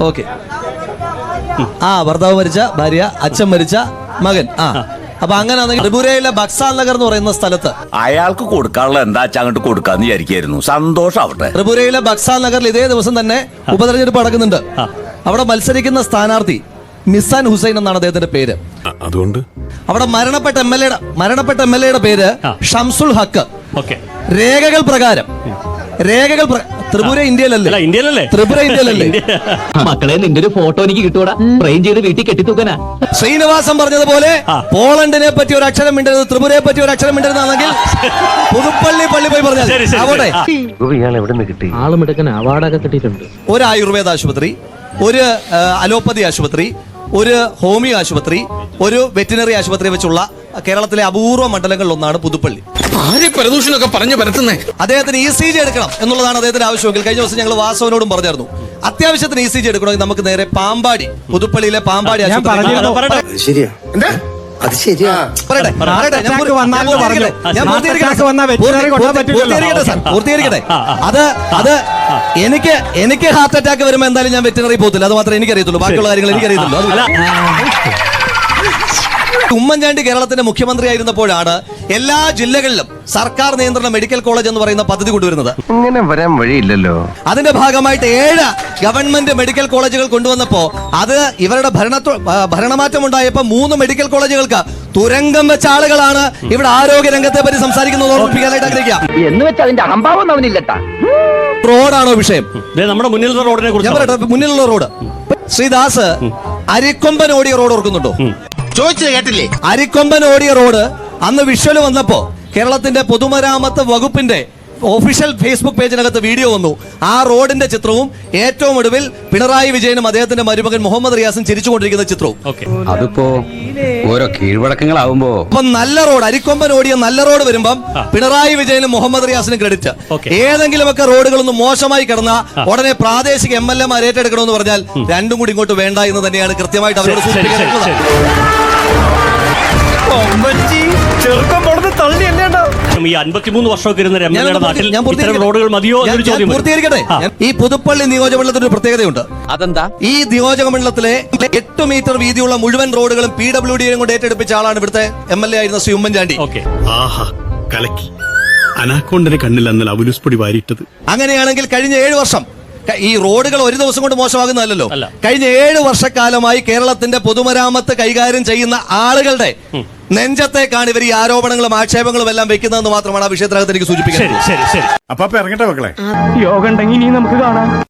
Okay. ഭർത്താവ് മരിച്ച ഭാര്യ, അച്ഛൻ മരിച്ച മകൻ. അപ്പൊ അങ്ങനെ ത്രിപുരയിലെ ബക്സാൽ നഗർ എന്ന് പറയുന്ന സ്ഥലത്ത് അയാൾക്ക് കൊടുക്കാനുള്ള എന്താ വെച്ചാൽ അങ്ങോട്ട് കൊടുക്കാന്ന് വിചാരിക്കായിരുന്നു. സന്തോഷാവട്ടെ. ത്രിപുരയിലെ ബക്സാൽ നഗറിൽ ഇതേ ദിവസം തന്നെ ഉപതെരഞ്ഞെടുപ്പ് നടക്കുന്നുണ്ട്. അവിടെ മത്സരിക്കുന്ന സ്ഥാനാർത്ഥി മിസാൻ ഹുസൈൻ എന്നാണ് അദ്ദേഹത്തിന്റെ പേര്. അതുകൊണ്ട് അവിടെ മരണപ്പെട്ട എം എൽ എയുടെ പേര് ഷംസുൽ ഹക്ക്. രേഖകൾ പ്രകാരം ത്രിപുര ഇന്ത്യയിലല്ലേ? ത്രിപുര ഇന്ത്യയിലല്ലേ? മക്കളെ, നിന്റെ ഒരു ഫോട്ടോ എനിക്ക് കിട്ടൂടാ, ഫ്രെയിം ചെയ്ത് വീട്ടിൽ കെട്ടിത്തൂക്കാനാ. ശ്രീനിവാസൻ പറഞ്ഞതുപോലെ പോളണ്ടിനെ പറ്റി ഒരു അക്ഷരം മിണ്ടരുത്, ത്രിപുരയെ പറ്റി ഒരു അക്ഷരം മിണ്ടരുതാണെങ്കിൽ പുതുപ്പള്ളി പോയി പറഞ്ഞാൽ അവിടെ ആളുമിടക്കൻ അവാർഡൊക്കെ കിട്ടിയിട്ടുണ്ട്. ഒരു ആയുർവേദ ആശുപത്രി, ഒരു അലോപ്പതി ആശുപത്രി, ഒരു ഹോമിയോ ആശുപത്രി, ഒരു വെറ്റിനറി ആശുപത്രി വെച്ചുള്ള കേരളത്തിലെ അപൂർവ മണ്ഡലങ്ങളിൽ ഒന്നാണ് പുതുപ്പള്ളി. അദ്ദേഹത്തിന് ECG എടുക്കണം എന്നുള്ളതാണ് അദ്ദേഹത്തിന്റെ ആവശ്യമെങ്കിൽ കഴിഞ്ഞ ദിവസം ഞങ്ങൾ വാസവനോടും പറഞ്ഞായിരുന്നു, അത്യാവശ്യത്തിന് ECG എടുക്കണമെങ്കിൽ നമുക്ക് നേരെ പാമ്പാടി, പുതുപ്പള്ളിയിലെ പാമ്പാടി ആശുപത്രി. എനിക്ക് ഹാർട്ട് അറ്റാക്ക് വരുമ്പോ എന്തായാലും ഞാൻ വെറ്റിനറി പോകത്തില്ല. അത് മാത്രമേ എനിക്കറിയത്തുള്ളൂ, ബാക്കിയുള്ള കാര്യങ്ങൾ എനിക്കറിയത്തുള്ളൂ. ഉമ്മൻചാണ്ടി കേരളത്തിന്റെ മുഖ്യമന്ത്രി ആയിരുന്നപ്പോഴാണ് എല്ലാ ജില്ലകളിലും സർക്കാർ നിയന്ത്രണ മെഡിക്കൽ കോളേജ് എന്ന് പറയുന്ന പദ്ധതി കൊണ്ടുവരുന്നത്. ഇങ്ങനെ വരാൻ വഴിയില്ലല്ലോ. അതിന്റെ ഭാഗമായിട്ട് 7 ഗവൺമെന്റ് മെഡിക്കൽ കോളേജുകൾ കൊണ്ടുവന്നപ്പോ അത് ഇവരുടെ ഭരണമാറ്റം ഉണ്ടായപ്പോ 3 മെഡിക്കൽ കോളേജുകൾക്ക് തുരങ്കം വെച്ച ആളുകളാണ് ഇവിടെ ആരോഗ്യ രംഗത്തെ പറ്റി സംസാരിക്കുന്നത്. ഓർമ്മിപ്പിക്കാനായിട്ട് ആഗ്രഹിക്കാം. റോഡാണോ വിഷയം? നമ്മുടെ മുന്നിലുള്ള റോഡിനെ കുറിച്ച് ഞാൻ പറയട്ടെ. മുന്നിലുള്ള റോഡ് ശ്രീദാസ് അരിക്കൊമ്പൻ ഓടിയ റോഡ് ഓർക്കുന്നുണ്ടോ? ചോദിച്ചത് കേട്ടില്ലേ? അരിക്കൊമ്പൻ ഓടിയ റോഡ് അന്ന് വിഷ്വൽ വന്നപ്പോ കേരളത്തിന്റെ പൊതുമരാമത്ത് വകുപ്പിന്റെ ഒഫീഷ്യൽ ഫേസ്ബുക്ക് പേജിനകത്ത് വീഡിയോ വന്നു. ആ റോഡിന്റെ ചിത്രവും ഏറ്റവും ഒടുവിൽ പിണറായി വിജയനും അദ്ദേഹത്തിന്റെ മരുമകൻ മുഹമ്മദ് റിയാസും ചിരിച്ചുകൊണ്ടിരിക്കുന്ന ചിത്രവും. അതിപ്പോ ഓരോ കീഴ്വഴക്കങ്ങളാവുമ്പോ അപ്പൊ നല്ല റോഡ്, അരിക്കൊമ്പൻ ഓടിയ നല്ല റോഡ് വരുമ്പം പിണറായി വിജയനും മുഹമ്മദ് റിയാസിനും ക്രെഡിറ്റ്. ഏതെങ്കിലുമൊക്കെ റോഡുകളൊന്ന് മോശമായി കിടന്ന ഉടനെ പ്രാദേശിക MLA ഏറ്റെടുക്കണമെന്ന് പറഞ്ഞാൽ രണ്ടും കൂടി ഇങ്ങോട്ട് വേണ്ട എന്ന് തന്നെയാണ് കൃത്യമായിട്ട് അവരോട് സൂചിപ്പിക്കുന്നത്. ഈ 53 വർഷമൊക്കെ ഇരുന്ന എംഎൽഎയുടെ നാട്ടിൽ റോഡുകൾ മതിയോ എന്നൊരു ചോദ്യം പൂർത്തീകരിക്കട്ടെ. ഈ പുതുപ്പള്ളി നിയോജകമണ്ഡലത്തിന് ഒരു പ്രത്യേകതയുണ്ട്. അതെന്താ? ഈ നിയോജകമണ്ഡലത്തിലെ 8 മീറ്റർ വീതിയുള്ള മുഴുവൻ റോഡുകളും PWD കൊണ്ട് ഏറ്റെടുപ്പിച്ച ആളാണ് ഇവിടുത്തെ MLA ആയിരുന്ന ശ്രീ ഉമ്മൻചാണ്ടി. അനാക്കോണ്ടിന് കണ്ണിൽ അന്നൽ അവലുസ്പൊടി വാരിയിട്ടത്. അങ്ങനെയാണെങ്കിൽ കഴിഞ്ഞ 7 വർഷം ഈ റോഡുകൾ ഒരു ദിവസം കൊണ്ട് മോശമാകുന്നതല്ലോ. കഴിഞ്ഞ 7 വർഷക്കാലമായി കേരളത്തിന്റെ പൊതുമരാമത്ത് കൈകാര്യം ചെയ്യുന്ന ആളുകളുടെ നെഞ്ചത്തേക്കാണ് ഇവർ ഈ ആരോപണങ്ങളും ആക്ഷേപങ്ങളും എല്ലാം വെക്കുന്നതെന്ന് മാത്രമാണ് ആ വിഷയത്തിനകത്ത് എനിക്ക് സൂചിപ്പിക്കുന്നത്. അപ്പൊ ഇറങ്ങട്ടെ മക്കളെ. യോഗ ഉണ്ടെങ്കിൽ നമുക്ക് കാണാം.